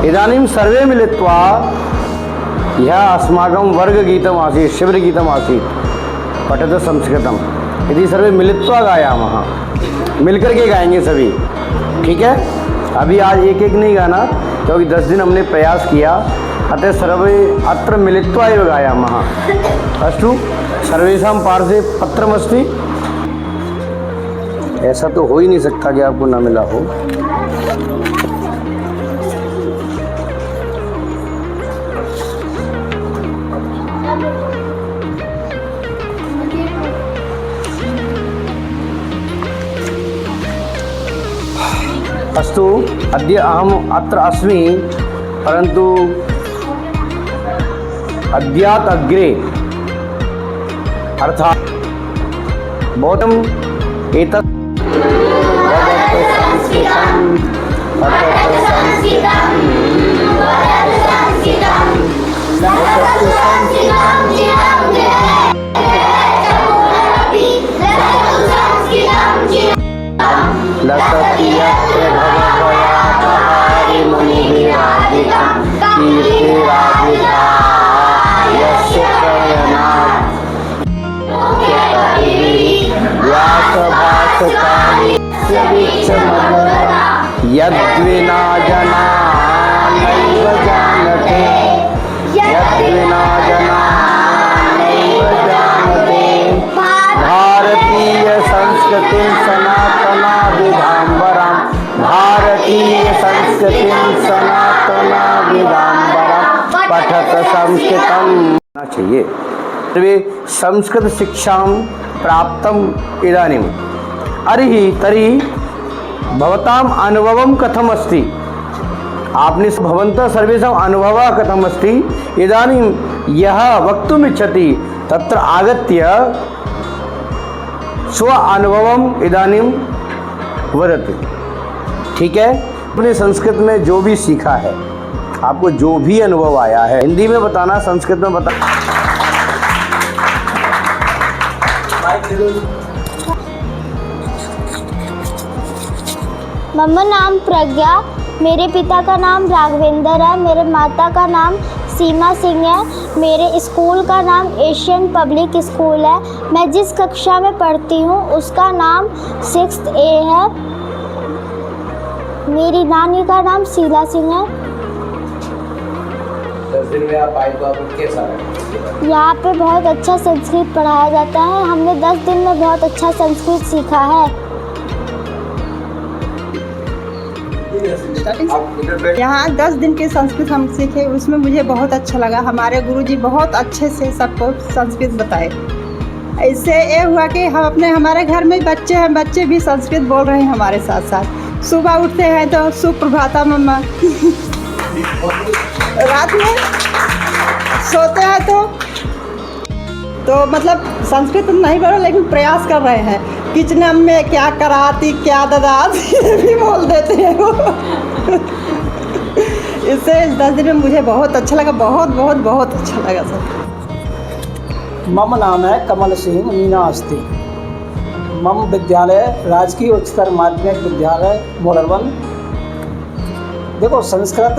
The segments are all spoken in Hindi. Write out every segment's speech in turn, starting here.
इदानीं सर्वे मिलित्वा यह अस्माकं वर्गगीतम् आसीत्, शिबिरगीतम् आसीत्, पठत संस्कृतम। यदि सर्वे मिलित्वा गायामः, मिलकर के गाएंगे सभी, ठीक है। अभी आज एक एक नहीं गाना, क्योंकि 10 दिन हमने प्रयास किया, अतः सर्वे अत्र मिलित्वा एव गायामः। अस्तु, सर्वेषां पार्श्वे पत्रमस्ति। ऐसा तो हो ही नहीं सकता कि आपको ना मिला हो। अस्तु, अद्य अहम् अत्र अस्मि, परन्तु अद्यात् अग्रे अर्थात् भवतम् एतत् यद्विना जना नैव जानते, यद्विना जना नैव जानते, भारतीय संस्कृतिं सनातना विधाम्बरां, भारतीय संस्कृतिं सनातना विधाम्बरां पठत संस्कृतं चाहिए। तर्हि संस्कृत शिक्षां प्राप्तम् इदानीम्। तर्हि भवताम् अनुभवं कथम् अस्ति? आपने भवन्तः सर्वेषाम् अनुभवः कथम् अस्ति? इदानीं यः वक्तुम् इच्छति तत्र आगत्य स्व अनुभवम् इदानीं वदतु, ठीक है। अपने संस्कृत में जो भी सीखा है, आपको जो भी अनुभव आया है, हिंदी में बताना, संस्कृत में बताना। मम्मा नाम प्रज्ञा, मेरे पिता का नाम राघवेंद्र है, मेरे माता का नाम सीमा सिंह है, मेरे स्कूल का नाम एशियन पब्लिक स्कूल है। मैं जिस कक्षा में पढ़ती हूँ उसका नाम 6th A है। मेरी नानी का नाम शीला सिंह है। 10 दिन में आप आए तो आपको कैसा लगा? यहाँ पे बहुत अच्छा संस्कृत पढ़ाया जाता है। हमने 10 दिन में बहुत अच्छा संस्कृत सीखा है। यहाँ 10 दिन के संस्कृत हम सीखे, उसमें मुझे बहुत अच्छा लगा। हमारे गुरुजी बहुत अच्छे से सबको संस्कृत बताए। इससे ये हुआ कि हमारे घर में बच्चे हैं, बच्चे भी संस्कृत बोल रहे हैं हमारे साथ साथ। सुबह उठते हैं तो सुप्रभाता मम्मा, रात में सोते हैं तो मतलब संस्कृत नहीं बोलो, लेकिन प्रयास कर रहे हैं। किचन में क्या कराती, क्या ददाती भी बोल देते हैं वो। इससे 10 दिन में मुझे बहुत अच्छा लगा, बहुत अच्छा लगा सर। मम नाम है कमल सिंह मीना अस्ति। मम विद्यालय राजकीय उच्चतर माध्यमिक विद्यालय मोड़रवन। देखो, संस्कृत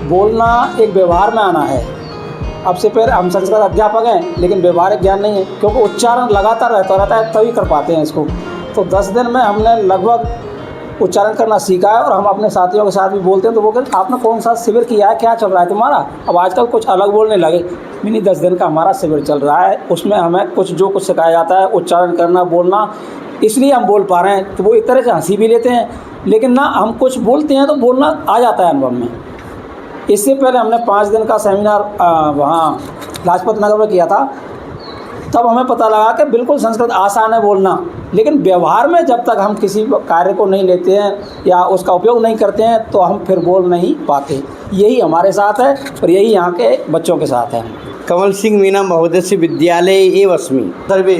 बोलना एक व्यवहार में आना है। अब से पहले हम संस्कृत अध्यापक हैं, लेकिन व्यवहारिक ज्ञान नहीं है, क्योंकि उच्चारण लगातार रहता है, तभी कर पाते हैं इसको। तो 10 दिन में हमने लगभग उच्चारण करना सीखा है, और हम अपने साथियों के साथ भी बोलते हैं तो वो कहते आपने कौन सा शिविर किया है, क्या चल रहा है तुम्हारा? अब आजकल कुछ अलग बोलने लगे। मिनी 10 दिन का हमारा शिविर चल रहा है, उसमें हमें जो कुछ सिखाया जाता है, उच्चारण करना, बोलना, इसलिए हम बोल पा रहे हैं। तो वो एक तरह से हंसी भी लेते हैं, लेकिन ना हम कुछ बोलते हैं तो बोलना आ जाता है अनुभव में। इससे पहले हमने 5 दिन का सेमिनार वहाँ लाजपत नगर में किया था। तब हमें पता लगा कि बिल्कुल संस्कृत आसान है बोलना, लेकिन व्यवहार में जब तक हम किसी कार्य को नहीं लेते हैं या उसका उपयोग नहीं करते हैं तो हम फिर बोल नहीं पाते। यही हमारे साथ है और यही यहाँ के बच्चों के साथ है। कमल सिंह मीना महोदयस्य विद्यालये एव अस्मि। सर्वे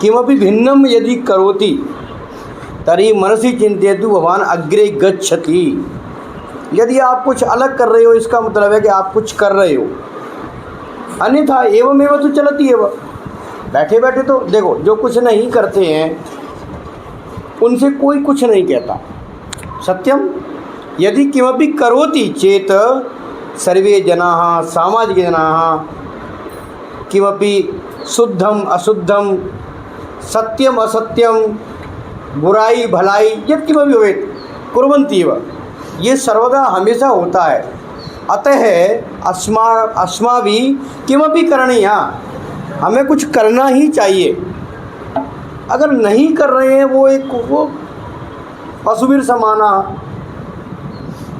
किमपि भिन्नं यदि करोति तर्हि मनसि चिन्तयतु भवान् अग्रे गच्छति। यदि आप कुछ अलग कर रहे हो, इसका मतलब है कि आप कुछ कर रहे हो, अन्यथा एवमेव तो चलती है। बैठे बैठे तो देखो, जो कुछ नहीं करते हैं उनसे कोई कुछ नहीं कहता। सत्यम। यदि किमपि करोति चेत सर्वे जनाः सामाजिकजनाः किमपि शुद्धम अशुद्धम सत्यम असत्यम बुराई भलाई यत् किमपि भवेत् कुर्वन्ति एव, ये सर्वदा हमेशा होता है। अतः अस्माभिः किमपि करणीयः, हमें कुछ करना ही चाहिए। अगर नहीं कर रहे हैं वो पशुवीर समाना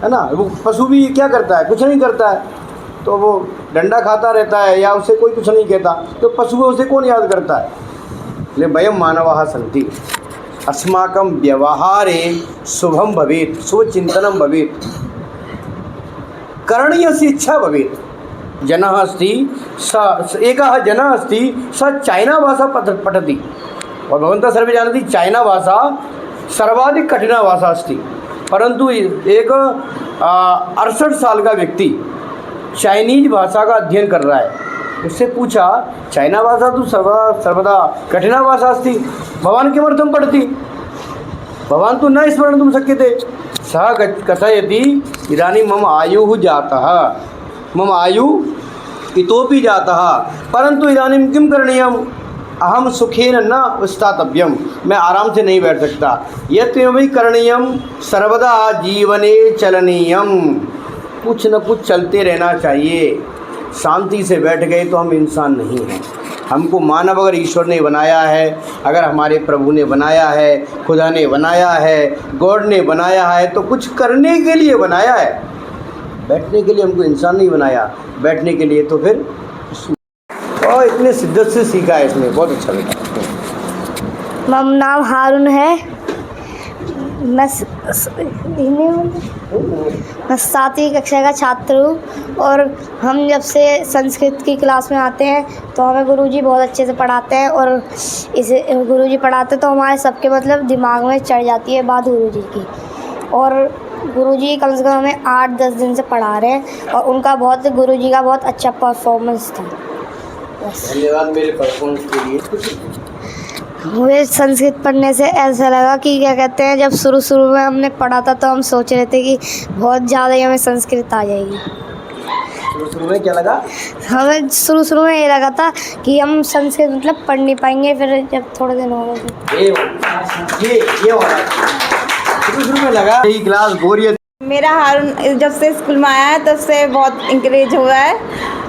है ना, वो पशु भी क्या करता है, कुछ नहीं करता है, तो वो डंडा खाता रहता है या उसे कोई कुछ नहीं कहता, तो पशु को उसे कौन याद करता है। ले वयम मानवाः सन्ति, अस्माकं व्यवहारे शुभम भवेत्, शुभचिन्तनं भवेत्, करणीयस्य इच्छा भवेत्। जनः अस्ति स एकः जनः अस्ति स चाइना भाषा पठति, और भवन्तः सर्वे जानन्ति चाइना भाषा सर्वाधिक कठिना भाषा अस्ति, परंतु एक 68 साल का व्यक्ति चाइनीज भाषा का अध्ययन कर रहा है। उससे पूछा, चाइना भाषा तो सर्वदा कठिना भाषा अस्ति, भवान् किमर्थं पठति, भवान् तो न स्मर्तुं शक्यते। सः कथयति, इदानीं मम आयुः जातः, मम आयुः इतोपि जातः, परन्तु इदानीं किं करणीयम्, अहम सुखेन न स्थातव्यम, मैं आराम से नहीं बैठ सकता। यत्किमपि करणीयम सर्वदा जीवने चलनीयम, कुछ न कुछ चलते रहना चाहिए। शांति से बैठ गए तो हम इंसान नहीं हैं। हमको मानव अगर ईश्वर ने बनाया है, अगर हमारे प्रभु ने बनाया है, खुदा ने बनाया है, गॉड ने बनाया है, तो कुछ करने के लिए बनाया है, बैठने के लिए हमको इंसान नहीं बनाया। बैठने के लिए तो फिर और इतने शिद्दत से सीखा है इसमें, बहुत अच्छा लगा। मेरा नाम हारून है, मैं 7वीं कक्षा का छात्र हूँ। और हम जब से संस्कृत की क्लास में आते हैं तो हमें गुरुजी बहुत अच्छे से पढ़ाते हैं, और इसे गुरुजी पढ़ाते तो हमारे सबके मतलब दिमाग में चढ़ जाती है बात गुरुजी की। और गुरुजी कम से कम हमें 8-10 दिन से पढ़ा रहे हैं, और उनका गुरुजी का बहुत अच्छा परफॉर्मेंस था। धन्यवाद मेरे परफॉर्मेंस के लिए। मुझे संस्कृत पढ़ने से ऐसा लगा कि क्या कहते हैं, जब शुरू में हमने पढ़ा था तो हम सोच रहे थे कि बहुत ज़्यादा ही हमें संस्कृत आ जाएगी। शुरू में क्या लगा, हमें शुरू में ये लगा था कि हम संस्कृत मतलब पढ़ नहीं पाएंगे, फिर जब थोड़े दिन हो गए ये हो रहा है। शुरू में लगा यही क्लास बोरियत। मेरा हारून जब से स्कूल में आया है तब से बहुत इंकरेज हुआ है,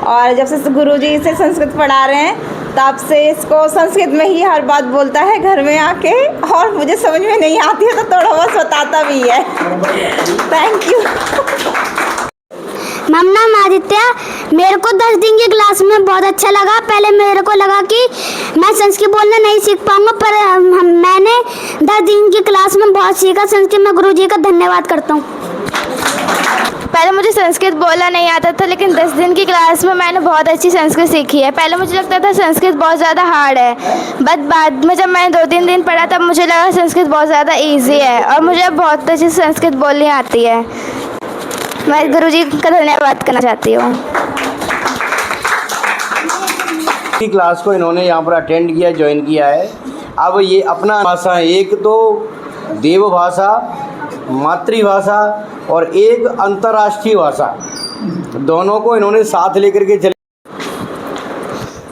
और जब से गुरुजी इसे संस्कृत पढ़ा रहे हैं तब से इसको संस्कृत में ही हर बात बोलता है घर में आके, और मुझे समझ में नहीं आती है तो थोड़ा बहुत बताता भी है। Thank you. मेरा नाम आदित्य, मेरे को 10 दिन की क्लास में बहुत अच्छा लगा। पहले मेरे को लगा कि मैं संस्कृत बोलना नहीं सीख पाऊंगा, पर मैंने 10 दिन की क्लास में बहुत सीखा संस्कृत। मैं गुरुजी का धन्यवाद करता हूँ। पहले मुझे संस्कृत बोलना नहीं आता था, लेकिन 10 दिन की क्लास में मैंने बहुत अच्छी संस्कृत सीखी है। पहले मुझे लगता था संस्कृत बहुत ज़्यादा हार्ड है, बट बाद में जब मैंने 2-3 दिन पढ़ा तब मुझे लगा संस्कृत बहुत ज़्यादा इजी है, और मुझे बहुत अच्छी संस्कृत बोलनी आती है। मैं गुरुजी का धन्यवाद करना चाहती हूँ। क्लास को इन्होंने यहाँ पर अटेंड किया, ज्वाइन किया है। अब ये अपना भाषा है, एक तो देव भाषा, मातृभाषा, और एक अंतर्राष्ट्रीय भाषा, दोनों को इन्होंने साथ लेकर के चले।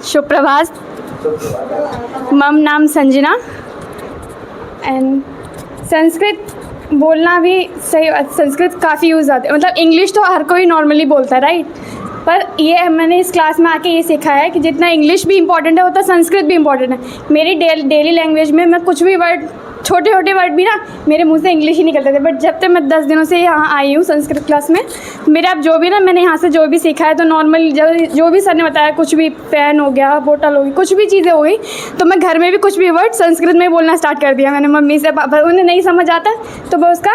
शुभ प्रभात। मम नाम संजना, एंड संस्कृत बोलना भी सही। संस्कृत काफ़ी यूज़ आती है, मतलब इंग्लिश तो हर कोई नॉर्मली बोलता है, राइट, पर ये मैंने इस क्लास में आके ये सीखा है कि जितना इंग्लिश भी इम्पॉर्टेंट है उतना संस्कृत भी इम्पॉर्टेंट है। मेरी डेली लैंग्वेज में मैं कुछ भी वर्ड, छोटे छोटे वर्ड भी ना मेरे मुंह से इंग्लिश ही निकलते थे, बट जब तक मैं 10 दिनों से यहाँ आई हूँ संस्कृत क्लास में, मेरा अब जो भी ना मैंने यहाँ से जो भी सीखा है, तो नॉर्मल जो भी सर ने बताया, कुछ भी फैन हो गया, बोतल हो गई, कुछ भी चीज़ें हो गई, तो मैं घर में भी कुछ भी वर्ड संस्कृत में बोलना स्टार्ट कर दिया मैंने मम्मी से। पापा उन्हें नहीं समझ आता तो मैं उसका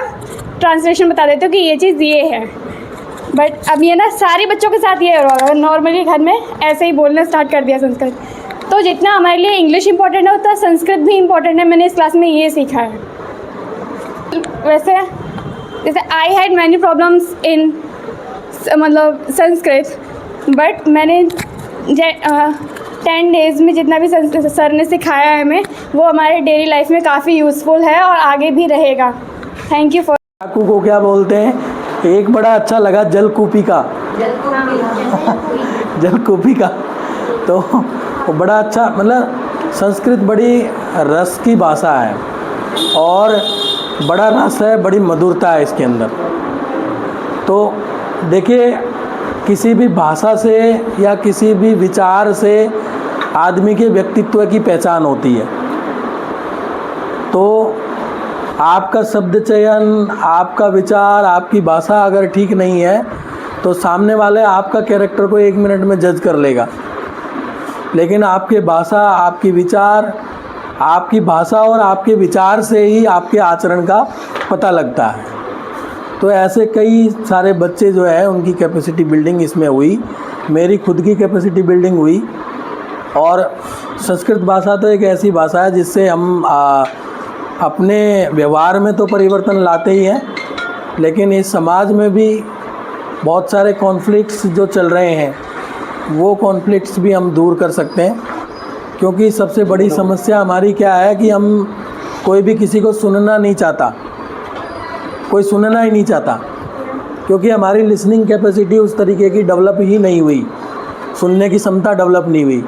ट्रांसलेशन बता देती हूँ कि ये चीज़ ये है। बट अब ये ना सारे बच्चों के साथ ये हो रहा है, नॉर्मली घर में ऐसे ही बोलना स्टार्ट कर दिया संस्कृत। तो जितना हमारे लिए इंग्लिश इंपॉर्टेंट है उतना संस्कृत भी इम्पॉर्टेंट है। मैंने इस क्लास में ये सीखा है। वैसे जैसे I had many problems in मतलब संस्कृत, बट मैंने 10 डेज़ में जितना भी सर ने सिखाया है हमें, वो हमारे डेली लाइफ में काफ़ी यूज़फुल है और आगे भी रहेगा। थैंक यू फॉर चाकू को क्या बोलते हैं? एक बड़ा अच्छा लगा जलकूपी का, जलकूपी का। तो वो बड़ा अच्छा, मतलब संस्कृत बड़ी रस की भाषा है और बड़ा रस है, बड़ी मधुरता है इसके अंदर। तो देखिए, किसी भी भाषा से या किसी भी विचार से आदमी के व्यक्तित्व की पहचान होती है। तो आपका शब्द चयन, आपका विचार, आपकी भाषा अगर ठीक नहीं है तो सामने वाले आपका कैरेक्टर को 1 मिनट में जज कर लेगा। लेकिन आपके भाषा, आपकी विचार, आपकी भाषा और आपके विचार से ही आपके आचरण का पता लगता है। तो ऐसे कई सारे बच्चे जो है उनकी कैपेसिटी बिल्डिंग इसमें हुई, मेरी खुद की कैपेसिटी बिल्डिंग हुई। और संस्कृत भाषा तो एक ऐसी भाषा है जिससे हम अपने व्यवहार में तो परिवर्तन लाते ही हैं, लेकिन इस समाज में भी बहुत सारे कॉन्फ्लिक्ट्स जो चल रहे हैं वो कॉन्फ्लिक्ट्स भी हम दूर कर सकते हैं। क्योंकि सबसे बड़ी समस्या हमारी क्या है कि हम कोई भी किसी को सुनना नहीं चाहता, कोई सुनना ही नहीं चाहता, क्योंकि हमारी लिसनिंग कैपेसिटी उस तरीके की डेवलप ही नहीं हुई, सुनने की क्षमता डेवलप नहीं हुई।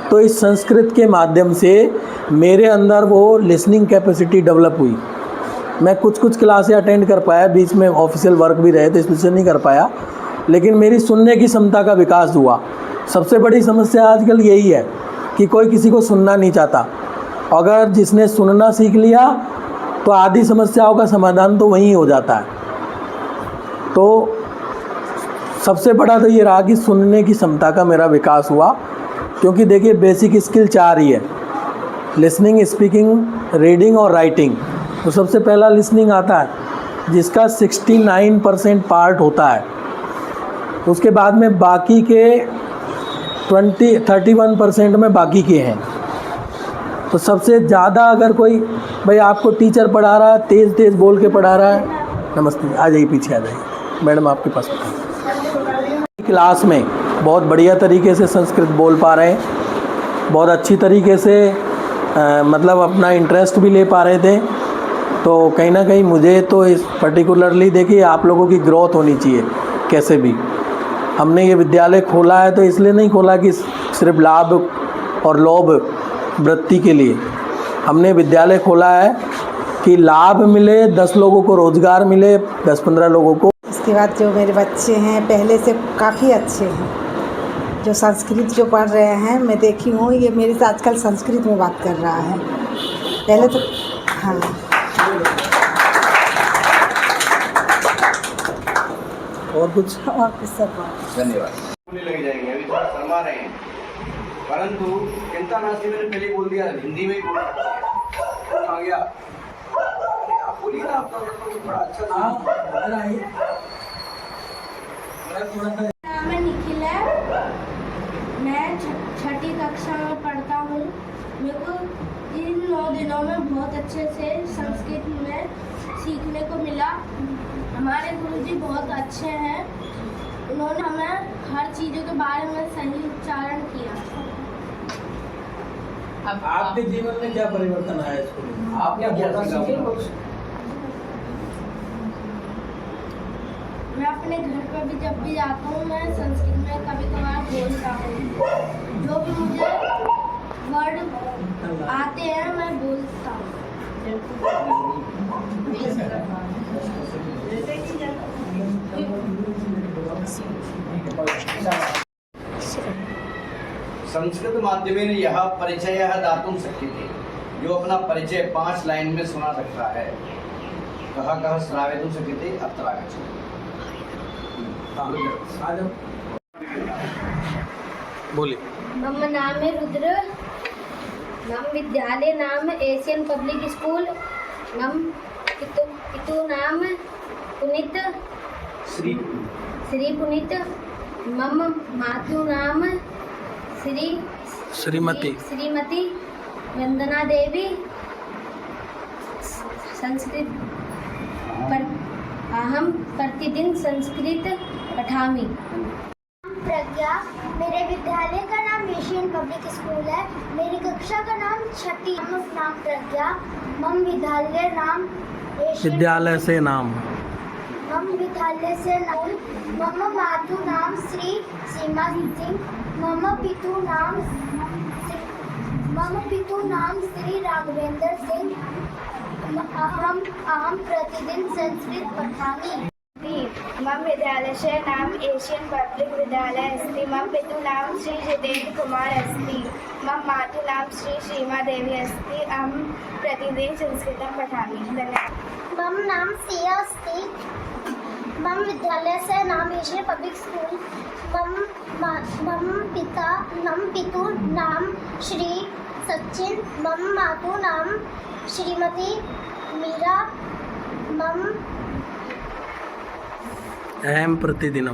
तो इस संस्कृत के माध्यम से मेरे अंदर वो लिसनिंग कैपेसिटी डेवलप हुई। मैं कुछ क्लासें अटेंड कर पाया, बीच में ऑफिशियल वर्क भी रहे तो इसलिए नहीं कर पाया, लेकिन मेरी सुनने की क्षमता का विकास हुआ। सबसे बड़ी समस्या आजकल यही है कि कोई किसी को सुनना नहीं चाहता। अगर जिसने सुनना सीख लिया तो आधी समस्याओं का समाधान तो वहीं हो जाता है। तो सबसे बड़ा तो ये रहा कि सुनने की क्षमता का मेरा विकास हुआ। क्योंकि देखिए, बेसिक स्किल 4 ही है, लिसनिंग, स्पीकिंग, रीडिंग और राइटिंग। तो सबसे पहला लिसनिंग आता है, जिसका 69% पार्ट होता है। उसके बाद में बाकी के 31% में बाकी के हैं। तो सबसे ज़्यादा अगर कोई भाई आपको टीचर पढ़ा रहा है, तेज़ तेज़ बोल के पढ़ा रहा है, नमस्ते, आ जाइए, पीछे आ जाइए मैडम, आपके पास क्लास में बहुत बढ़िया तरीके से संस्कृत बोल पा रहे हैं, बहुत अच्छी तरीके से मतलब अपना इंटरेस्ट भी ले पा रहे थे। तो कहीं ना कहीं मुझे तो इस पर्टिकुलरली देखिए, आप लोगों की ग्रोथ होनी चाहिए कैसे भी। हमने ये विद्यालय खोला है तो इसलिए नहीं खोला कि सिर्फ लाभ और लोभ वृत्ति के लिए। हमने विद्यालय खोला है कि लाभ मिले, 10 लोगों को रोज़गार मिले, 10-15 लोगों को। इसके बाद जो मेरे बच्चे हैं पहले से काफ़ी अच्छे हैं, जो संस्कृत जो पढ़ रहे हैं, मैं देखी हूँ ये मेरे से आजकल संस्कृत में बात कर रहा है। पहले तो हाँ, और कुछ सब धन्यवाद। बोलने लग जाएंगे, अभी थोड़ा शर्मा रहे हैं, परंतु चिंता नास्ती, मैंने पहले बोल दिया, हिंदी में ही बोला आ गया। आप बोलिए ना, आपका बड़ा अच्छा नाम है निखिल है, मैं 6ठी कक्षा में पढ़ता हूँ। मेरे को इन 9 दिनों में बहुत अच्छे से संस्कृत में सीखने को मिला। हमारे गुरुजी बहुत अच्छे हैं, उन्होंने हमें हर चीज़ों के बारे में सही उच्चारण किया। अब आपके जीवन में क्या परिवर्तन आया इसको? आपने क्या सीखे? मैं अपने घर पर भी जब भी जाता हूँ, मैं संस्कृत में कभी कभार बोलता हूँ। जो भी मुझे वर्ड आते हैं मैं बोलता हूँ। संस्कृत माध्यमेन यह परिचयः दातुं शक्यते। जो अपना परिचय 5 लाइन में सुना सकता है, कः श्रावयितुं शक्यते, अत्र आगच्छतु। बोलिए। मम नाम है रुद्र, मम विद्यालय नाम एशियन पब्लिक स्कूल, मम पितु नाम पुनीत श्री पुनीत, मम मातु नाम श्रीमती वंदना देवी। संस्कृत पर अहम प्रतिदिन संस्कृत पठामि। प्रज्ञा, मेरे विद्यालय का नाम एशियन पब्लिक स्कूल है, मेरी कक्षा का नाम 6ठी। नाम प्रज्ञा, मम विद्यालय नाम विद्यालय से नाम मम विद्यालय से नाम मम मातु नाम श्री सीमा सिंह मम पितु नाम श्री राघवेंद्र सिंह अहम प्रतिदिन संस्कृत पठामि मम विद्यालय से नाम एशियन पब्लिक विद्यालय अस्ति मम पितु नाम श्री जितेंद्र कुमार अस्ति मम मातु नाम श्री सीमा देवी अस्ति अहं प्रतिदिन संस्कृतं पठामि। धन्यवाद। मम नाम सिया अस्ति मम विद्यालय से नाम एशियन पब्लिक स्कूल मम पितु नाम श्री सचिन मम मातु नाम श्रीमती मीरा मम अहम प्रतिदिन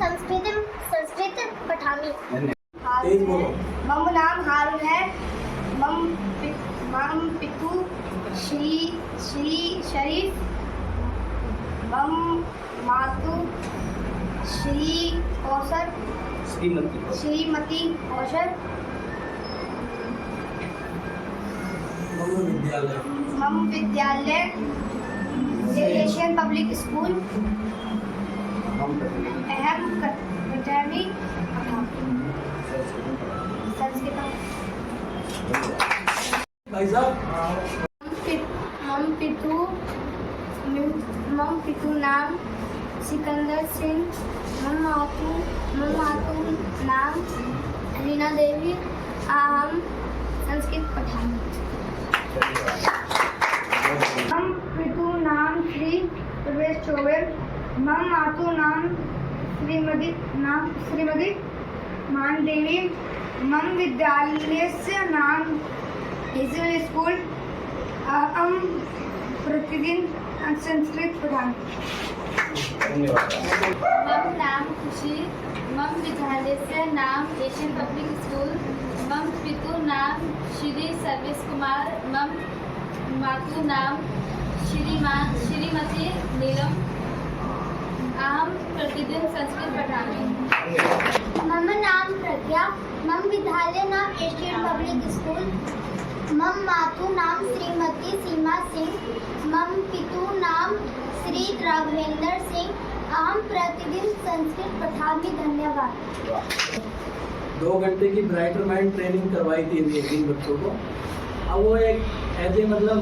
संस्कृत पठामि। मम नाम हारून है मम पितु श्री शरीफ मम मातु श्री कौशल श्रीमती कौशल मम विद्यालय एशियन पब्लिक स्कूल अहम पठामि संस्कृत। भाई साहब मम पितु नाम सिकंदर सिंह मम मातु नाम रीना देवी अहम संस्कृत पठामि। मम पितु नाम श्री प्रवेश चौबे मम मातु नाम श्रीमती मान देवी मम विद्यालय से नाम एशियन स्कूल अहम प्रतिदिन संस्कृत पठामि। मम नाम खुशी मम विद्यालय से नाम एशियन पब्लिक स्कूल मम पितु नाम श्री सर्वेश कुमार मम मातु नाम श्रीमती नीलम अहम प्रतिदिन संस्कृत पठामि। मम नाम प्रज्ञा मम विद्यालय नाम एशियन पब्लिक स्कूल मम मातु नाम श्रीमती सीमा सिंह मम पितु नाम श्री राघवेंद्र सिंह अहम प्रतिदिन संस्कृत पठामि। धन्यवाद। 2 घंटे की ब्राइटर माइंड ट्रेनिंग करवाई थी इन बच्चों को। अब वो एक ऐसे मतलब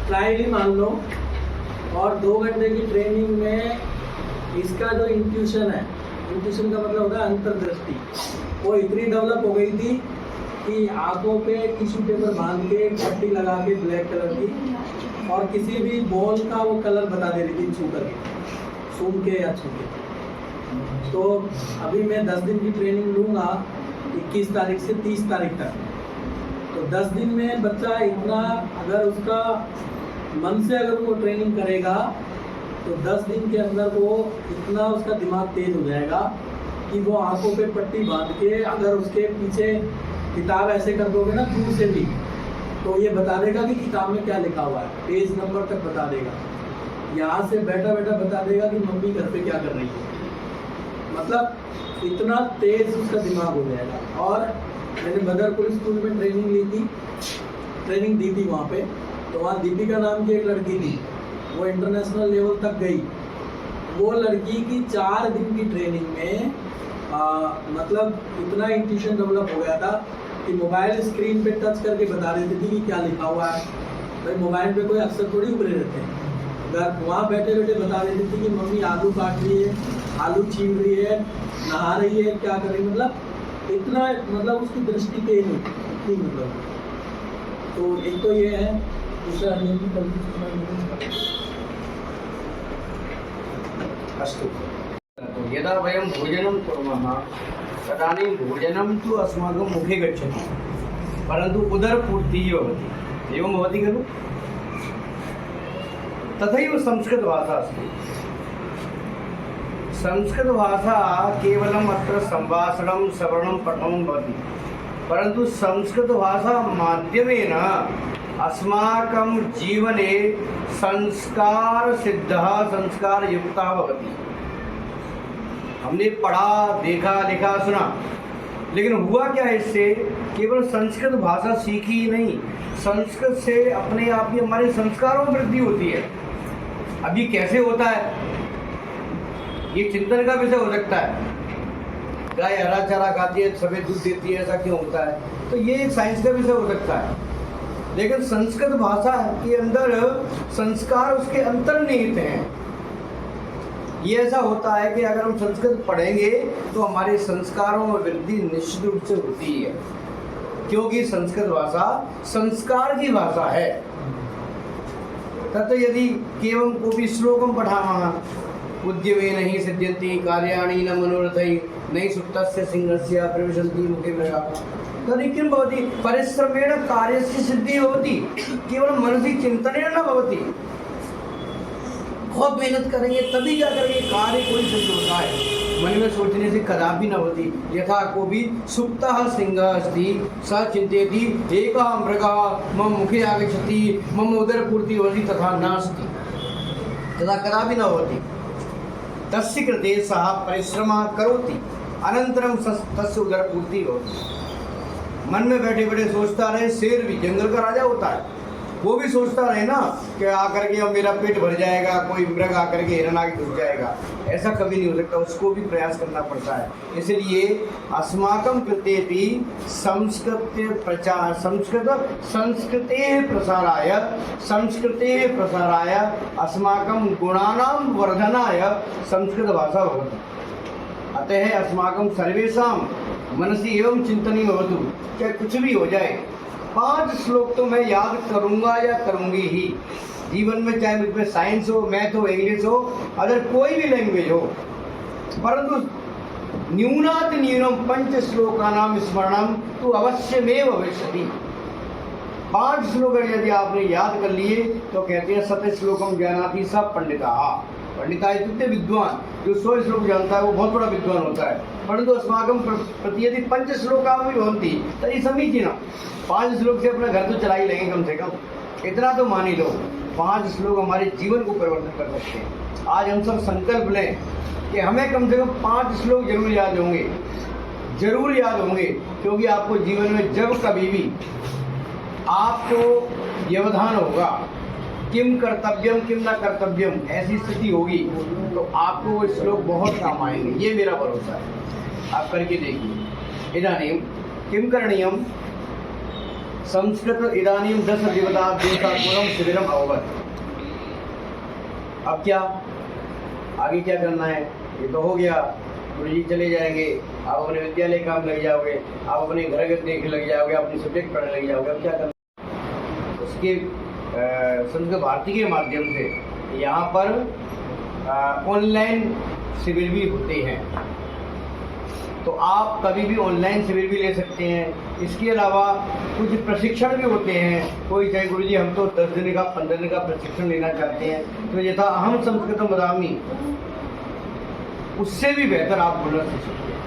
ट्रायल ही मान लो, और 2 घंटे की ट्रेनिंग में इसका जो इंट्यूशन है, इंट्यूशन का मतलब होता है अंतर्दृष्टि, वो इतनी डेवलप हो गई थी कि आंखों पे टिश्यू पेपर बांध के पट्टी लगा के ब्लैक कलर की, और किसी भी बॉल का वो कलर बता दे रही थी छू करके, सूंघ के या छू के। तो अभी मैं 10 दिन की ट्रेनिंग लूँगा 21 तारीख से 30 तारीख तक। तो 10 दिन में बच्चा इतना, अगर उसका मन से अगर वो ट्रेनिंग करेगा तो 10 दिन के अंदर वो इतना उसका दिमाग तेज हो जाएगा कि वो आंखों पे पट्टी बांध के, अगर उसके पीछे किताब ऐसे कर दोगे ना दूर से भी, तो ये बता देगा कि किताब में क्या लिखा हुआ है, पेज नंबर तक बता देगा। यहाँ से बैठा बैठा बता देगा कि मम्मी घर पे क्या कर रही है। मतलब इतना तेज उसका दिमाग हो जाएगा। और मैंने बदरपुर स्कूल में ट्रेनिंग दी थी वहाँ पे, तो वहाँ दीपिका नाम की एक लड़की थी, वो इंटरनेशनल लेवल तक गई। वो लड़की की 4 दिन की ट्रेनिंग में मतलब इतना इंट्यूशन डेवलप हो गया था कि मोबाइल स्क्रीन पे टच करके बता देती थी कि क्या लिखा हुआ है। भाई मोबाइल पे कोई अक्षर थोड़ी उभरे रहते हैं, अगर वहाँ बैठे बैठे बता देती थी कि मम्मी आलू काट रही है, आलू छील रही है, नहा रही है, क्या कर रही है। मतलब इतना, मतलब उसकी दृष्टि तेज होती, मतलब। तो एक तो ये है, दूसरा अस्तु। यदा वयं भोजनं कुर्मः तदानीं भोजनं तु अस्माकं मुखे गच्छति, परन्तु उदरपूर्तिः भवति, एवं भवति खलु। तथैव संस्कृतभाषा अस्ति। संस्कृतभाषा केवलम् अत्र सम्भाषणं श्रवणं पठनं भवति, परन्तु संस्कृतभाषा माध्यमेन अस्माकं जीवने संस्कारसिद्धः संस्कारयुक्तः भवति। हमने पढ़ा, देखा, लिखा, सुना, लेकिन हुआ क्या है इससे? केवल संस्कृत भाषा सीखी ही नहीं, संस्कृत से अपने आप ही हमारे संस्कारों में वृद्धि होती है। अब ये कैसे होता है, ये चिंतन का विषय हो सकता है। गाय हरा चारा खाती है, सफेद दूध देती है, ऐसा क्यों होता है, तो ये एक साइंस का विषय हो सकता है। लेकिन संस्कृत भाषा के अंदर संस्कार उसके अंतर्निहित हैं। ये ऐसा होता है कि अगर हम संस्कृत पढ़ेंगे तो हमारे संस्कारों में वृद्धि निश्चित रूप से होती है, क्योंकि संस्कृत भाषा संस्कार की भाषा है। तत् यदि केवल कोपि श्लोकम पठामः उद्यमेन हि सिद्ध्यन्ति कार्याणि न मनोरथैः नहि सुप्तस्य सिंहस्य प्रविशन्ति मुखे मृगाः तर्हि किं भवति, परिश्रमेण कार्यस्य सिद्धिः भवति, केवल मनसि चिन्तनेन न भवति। बहुत मेहनत करेंगे तभी क्या करेंगे कार्य कोई सिद्ध होता है, मन में सोचने से कदापि न होती। यथा कोपि सुप्तः सिंहः अस्ति स चिन्तयति एकः मृगः मम मुखे आगच्छति मम उदरपूर्तिः भवति तथा नास्ति, तथा कदापि न होती। तस्य कृते सः परिश्रमः करोति अनन्तरं तस्य उदरपूर्तिः भवति। मन में बैठे बैठे सोचता रहे, शेर भी जंगल का राजा होता है, वो भी सोचता रहे ना कि आकर के अब मेरा पेट भर जाएगा, कोई मृग आकर के हिरण आके घुस जाएगा, ऐसा कभी नहीं हो सकता, उसको भी प्रयास करना पड़ता है। इसलिए अस्माकं कृते भी संस्कृतेः प्रसाराय अस्माकं गुणानां वर्धनाय संस्कृत भाषा भवति। अतः अस्माकं सर्वेषां मनसि एवं चिंतनीय भवतु, चाहे कुछ भी हो जाए 5 श्लोक तो मैं याद करूंगा या करूंगी ही जीवन में, चाहे मुझ में साइंस हो, मैथ हो, इंग्लिश हो, अगर कोई भी लैंग्वेज हो, परंतु न्यूनात न्यूनम 5 श्लोकानां स्मरणम तो अवश्यमेव भविष्यति। 5 श्लोक यदि आपने याद कर लिए तो कहते हैं सत श्लोकम जानाति स पंडितः। पंडिता इत्युक्ते विद्वान, जो 100 श्लोक जानता है वो बहुत बड़ा विद्वान होता है। परंतु अस्माकं प्रति यदि 5 श्लोकाः अपि भवन्ति तर्हि समीचीनम्। 5 श्लोक से अपना घर तो चला ही लेंगे कम से कम, इतना तो मान ही लो। 5 श्लोक हमारे जीवन को परिवर्तन कर सकते हैं। आज हम सब संकल्प लें कि हमें कम से कम 5 श्लोक जरूर याद होंगे, जरूर याद होंगे, क्योंकि आपको जीवन में जब कभी भी आपको व्यवधान होगा, किम कर्तव्यम किम न कर्तव्यम, ऐसी स्थिति होगी तो आपको वो श्लोक बहुत काम आएंगे, ये मेरा भरोसा है। आप करके देखिए। इदानीं किम करणीयम, संस्कृत इदानीं 10 दिवसात्मकं शिविरम अभवत्। अब क्या आगे क्या करना है, ये तो हो गया, गुरुजी चले जाएंगे, आप अपने विद्यालय काम लग जाओगे, आप अपने घर देखने लग जाओगे, अपनी सब्जेक्ट पढ़ने लग जाओगे। अब क्या करना, उसके संस्कृत भारती के माध्यम से यहाँ पर ऑनलाइन शिविर भी होते हैं, तो आप कभी भी ऑनलाइन शिविर भी ले सकते हैं। इसके अलावा कुछ प्रशिक्षण भी होते हैं। कोई चाहे गुरुजी हम तो 10 दिन का 15 दिन का प्रशिक्षण लेना चाहते हैं, तो यथा अहम संस्कृतम वदामि, उससे भी बेहतर आप बोलना सीख सकते हैं।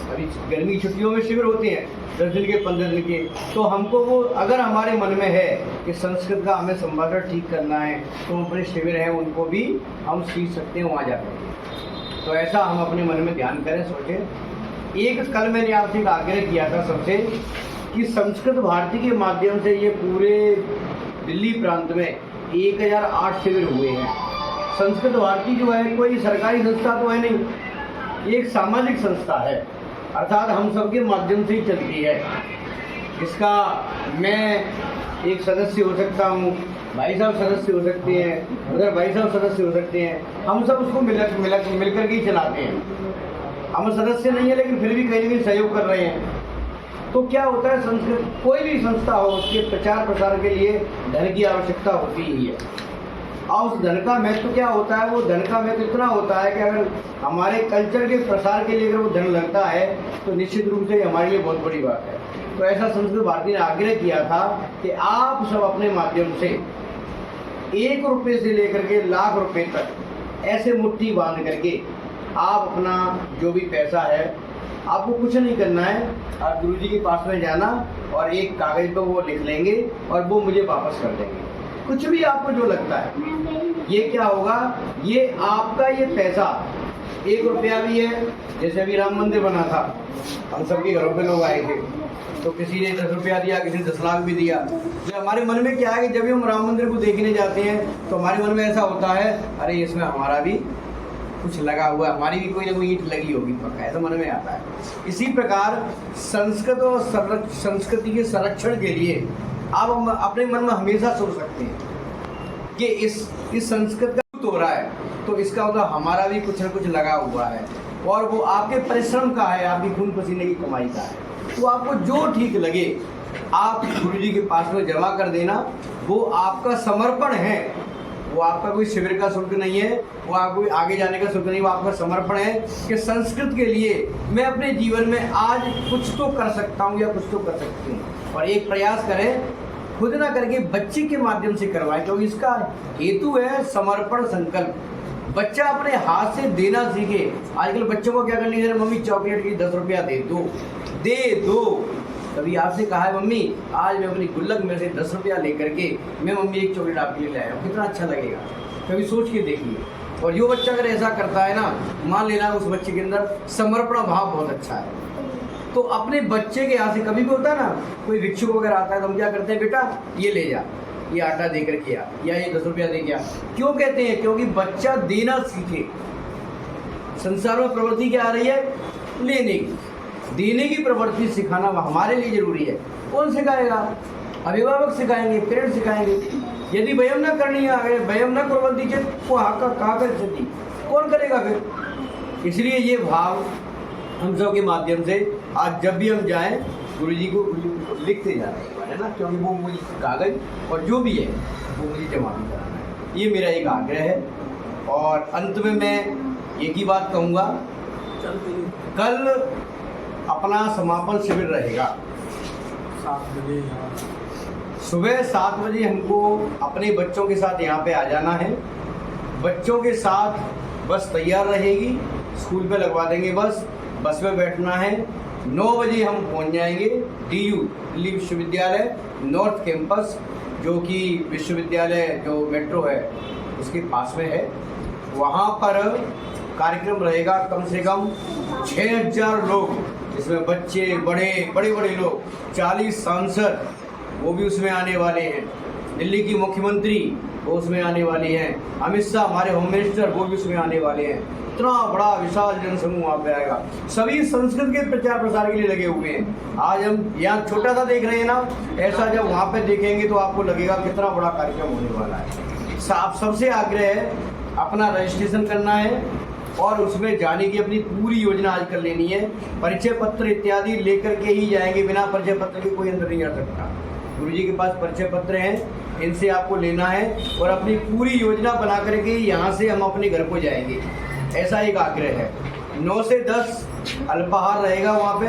अभी गर्मी छुट्टियों में शिविर होते हैं 10 दिन के 15 दिन के, तो हमको वो अगर हमारे मन में है कि संस्कृत का हमें संभाषण ठीक करना है तो अपने शिविर हैं उनको भी हम सीख सकते हैं वहाँ जाकर। तो ऐसा हम अपने मन में ध्यान करें, सोचें। एक कल मैंने आपसे एक आग्रह किया था सबसे कि संस्कृत भारती के माध्यम से ये पूरे दिल्ली प्रांत में 1008 शिविर हुए हैं। संस्कृत भारती जो है कोई सरकारी संस्था तो है नहीं, ये एक सामाजिक संस्था है, अर्थात हम सबके माध्यम से ही चलती है। इसका मैं एक सदस्य हो सकता हूँ, भाई साहब सदस्य हो सकते हैं, उधर भाई साहब सदस्य हो सकते हैं, हम सब उसको मिल कर के ही चलाते हैं। हम सदस्य नहीं है लेकिन फिर भी कहीं ना कहीं सहयोग कर रहे हैं। तो क्या होता है, संस्कृत कोई भी संस्था हो उसके प्रचार प्रसार के लिए धन की आवश्यकता होती ही है। और उस धन का महत्व क्या होता है, वो धन का महत्व इतना होता है कि अगर हमारे कल्चर के प्रसार के लिए अगर वो धन लगता है तो निश्चित रूप से हमारे लिए बहुत बड़ी बात है। तो ऐसा संस्कृत भारती ने आग्रह किया था कि आप सब अपने माध्यम से 1 रुपये से लेकर के लाख रुपए तक ऐसे मुट्ठी बांध करके आप अपना जो भी पैसा है, आपको कुछ नहीं करना है, आप गुरुजी के पास में जाना और एक कागज पर वो लिख लेंगे और वो मुझे वापस कर देंगे। कुछ भी आपको जो लगता है, ये क्या होगा, ये आपका ये पैसा 1 रुपया भी है। जैसे अभी राम मंदिर बना था, हम सबके घरों पे लोग आए थे, तो किसी ने 10 रुपया दिया, किसी ने 10 लाख भी दिया। तो हमारे मन में क्या है कि जब भी हम राम मंदिर को देखने जाते हैं तो हमारे मन में ऐसा होता है, अरे इसमें हमारा भी कुछ लगा हुआ है, हमारी भी कोई ना कोई ईंट लगी होगी पक्का, ऐसा मन में आता है। इसी प्रकार संस्कृत और संस्कृति के संरक्षण के लिए आप अपने मन में हमेशा सोच सकते हैं कि इस संस्कृत का हो रहा है तो इसका मतलब हमारा भी कुछ ना कुछ लगा हुआ है, और वो आपके परिश्रम का है, आपकी खून पसीने की कमाई का है। तो आपको जो ठीक लगे आप गुरु जी के पास में जमा कर देना। वो आपका समर्पण है, वो आपका कोई शिविर का शुल्क नहीं है, वो आपको आगे जाने का शुल्क नहीं, वो आपका समर्पण है कि संस्कृत के लिए मैं अपने जीवन में आज कुछ तो कर सकता हूँ या कुछ तो कर सकती हूँ। और एक प्रयास करें, खुद ना करके बच्चे के माध्यम से करवाएं, क्योंकि इसका हेतु है समर्पण संकल्प। बच्चा अपने हाथ से देना सीखे। आजकल बच्चों को क्या करनी है, मम्मी चॉकलेट की 10 रुपया दे दो। कभी आपसे कहा है मम्मी आज मैं अपनी गुल्लक में से 10 रुपया लेकर के मैं मम्मी एक चॉकलेट आपके लिए लाया हूँ, कितना अच्छा लगेगा, कभी सोच के देखिए। और जो बच्चा अगर ऐसा करता है ना, मान लेना उस बच्चे के अंदर समर्पण भाव बहुत अच्छा है। तो अपने बच्चे के यहाँ से कभी भी होता है ना, कोई भिक्षुक वगैरह आता है तो हम क्या करते हैं, बेटा ये ले जा, ये आटा दे कर के आ, या ये 10 रुपया दे के आ। क्यों कहते हैं? क्योंकि बच्चा देना सीखे। संसार में प्रवृत्ति क्या आ रही है, लेने की। देने की प्रवृत्ति सिखाना हमारे लिए जरूरी है। कौन सिखाएगा? अभिभावक सिखाएंगे, पेरेंट्स सिखाएंगे। यदि वयम न करनी है, वयम न कुर्वन्ति चेत् कहाँ कर सकती, कौन करेगा फिर? इसलिए ये भाव हम सब के माध्यम से आज जब भी हम जाएं गुरु जी को लिखते जा रहे हैं ना, क्योंकि वो मुझे कागज और जो भी है वो मुझे जमा भी कराना है। ये मेरा एक आग्रह है। और अंत में मैं एक ही बात कहूँगा, कल अपना समापन शिविर रहेगा 7 बजे, सुबह 7 बजे हमको अपने बच्चों के साथ यहाँ पे आ जाना है। बच्चों के साथ बस तैयार रहेगी, स्कूल पे लगवा देंगे बस में बैठना है। 9 बजे हम पहुँच जाएंगे DU दिल्ली विश्वविद्यालय नॉर्थ कैंपस, जो कि विश्वविद्यालय जो मेट्रो है उसके पास में है। वहाँ पर कार्यक्रम रहेगा कम से कम 6000 लोग, जिसमें बच्चे बड़े लोग, 40 सांसद वो भी उसमें आने वाले हैं, दिल्ली की मुख्यमंत्री वो उसमें आने वाली हैं, अमित शाह हमारे होम मिनिस्टर वो भी उसमें आने वाले हैं। इतना बड़ा विशाल जनसमूह वहाँ पे आएगा। सभी संस्कृत के प्रचार प्रसार के लिए लगे हुए हैं। आज हम यहाँ छोटा सा देख रहे हैं ना, ऐसा जब वहाँ पे देखेंगे तो आपको लगेगा कितना बड़ा कार्यक्रम होने वाला है। सबसे आग्रह है अपना रजिस्ट्रेशन करना है और उसमें जाने की अपनी पूरी योजना आज कर लेनी है। परिचय पत्र इत्यादि लेकर के ही जाएंगे, बिना परिचय पत्र के कोई अंदर नहीं आ सकता। गुरुजी के पास परिचय पत्र हैं, इनसे आपको लेना है और अपनी पूरी योजना बना करके यहाँ से हम अपने घर को जाएंगे, ऐसा एक आग्रह है। 9 से 10 अल्पाहार रहेगा वहाँ पे,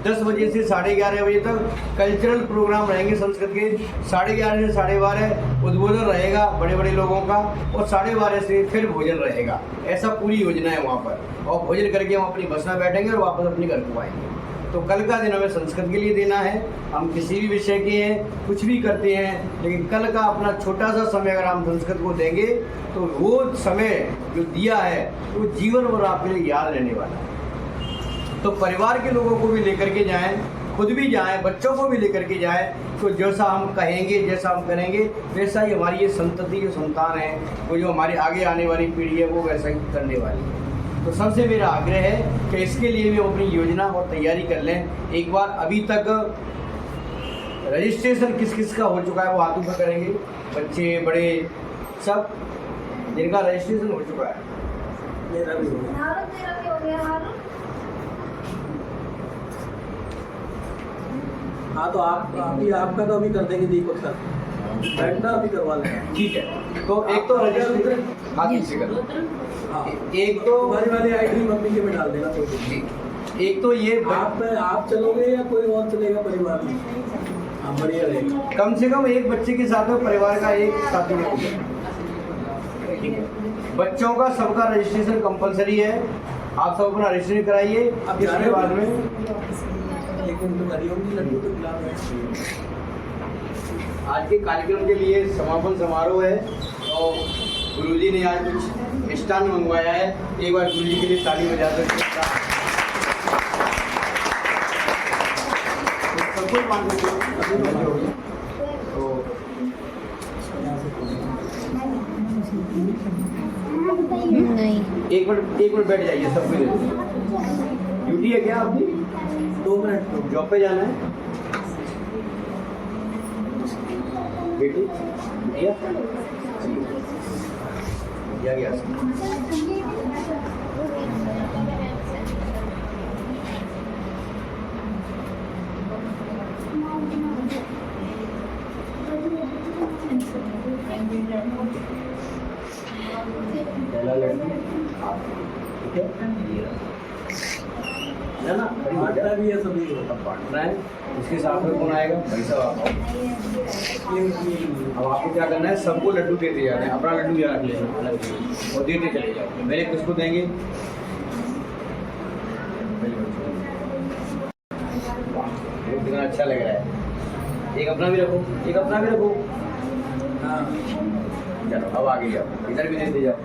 10 बजे से 11:30 बजे तक कल्चरल प्रोग्राम रहेंगे संस्कृत के, 11:30 से 12:30 उद्बोधन रहेगा बड़े लोगों का, और 12:30 से फिर भोजन रहेगा। ऐसा पूरी योजना है वहाँ पर। और भोजन करके हम अपनी बस में बैठेंगे और वापस अपने घर को आएंगे। तो कल का दिन हमें संस्कृत के लिए देना है। हम किसी भी विषय के हैं, कुछ भी करते हैं, लेकिन कल का अपना छोटा सा समय अगर हम संस्कृत को देंगे तो वो समय जो दिया है वो जीवन भर आपके लिए याद रहने वाला है। तो परिवार के लोगों को भी लेकर के जाएं, खुद भी जाएं, बच्चों को भी लेकर के जाएं। तो जैसा हम कहेंगे, जैसा हम करेंगे, वैसा ही हमारी ये संतति जो संतान है, वो जो हमारी आगे आने वाली पीढ़ी है, वो वैसा ही करने वाली है। तो सबसे मेरा आग्रह है कि इसके लिए भी हम अपनी योजना और तैयारी कर लें। एक बार अभी तक रजिस्ट्रेशन किस का हो चुका है वो हाथों पर करेंगे, बच्चे बड़े सब जिनका रजिस्ट्रेशन हो चुका है। मेरा भी हो गया। हाँ तो आपका तो अभी कर देंगे दीपक सर, बैठना अभी करवा लें। ठीक है, तो एक तो रजिस्ट्रेशन हाथ से कर लो, एक तो वाली आईडी मम्मी के में डाल देना कोई भी। एक तो ये आप चलोगे या कोई और चलेगा परिवार में? हाँ बढ़िया रहेगा। कम से कम एक बच्चे के साथ में परिवार का एक साथी होगा। ठीक है, बच्चों का सबका रजिस्ट्रेशन कंपलसरी है। आप सब अपना रजिस्ट्रेशन कराइए। अब इसके बाद में लेकिन तो हरिओम की लड्डू तो खिला रहे हैं। आज के कार्यक्रम के लिए समापन समारोह है, और गुरुजी ने आज कुछ मिष्टान मंगवाया है, एक बार गुरुजी के लिए ताली बजा दो। सब कुछ मान लो तो नहीं। एक मिनट बैठ जाइए, सब कुछ ड्यूटी है क्या आपकी? 2 मिनट तो जॉब पे जाना है बेटी? दिया गया पहला लड़की ठीक है ना? बांटना भी है सभी को। अब बांटना है, उसके साथ में कौन आएगा? भाई साहब आप आओ। अब आपको क्या करना है, सबको लड्डू देते जाना है, अपना लड्डू यहाँ रख लेना अलग से और देते चले जाओ। मेरे किसको देंगे? कितना अच्छा लग रहा है। एक अपना भी रखो, एक अपना भी रखो। हाँ चलो अब आगे जाओ, इधर भी देते जाओ।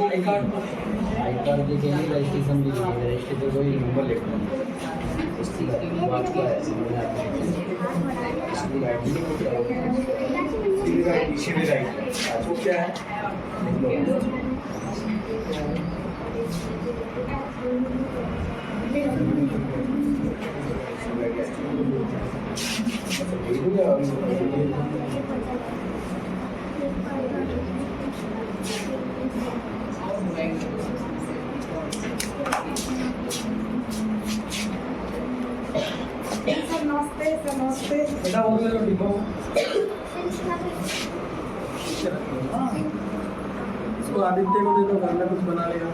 आई कार्ड दिखेंगे, रजिस्ट्रेशन भी दिखेंगे, रजिस्ट्रेशन पे कोई नंबर लिखना है, इसकी आपका है, सिविल आईडी आपको क्या है? बेटा वो ले लो डिब्बा, इसको आदित्य को दे दो, घर में कुछ बना लेगा।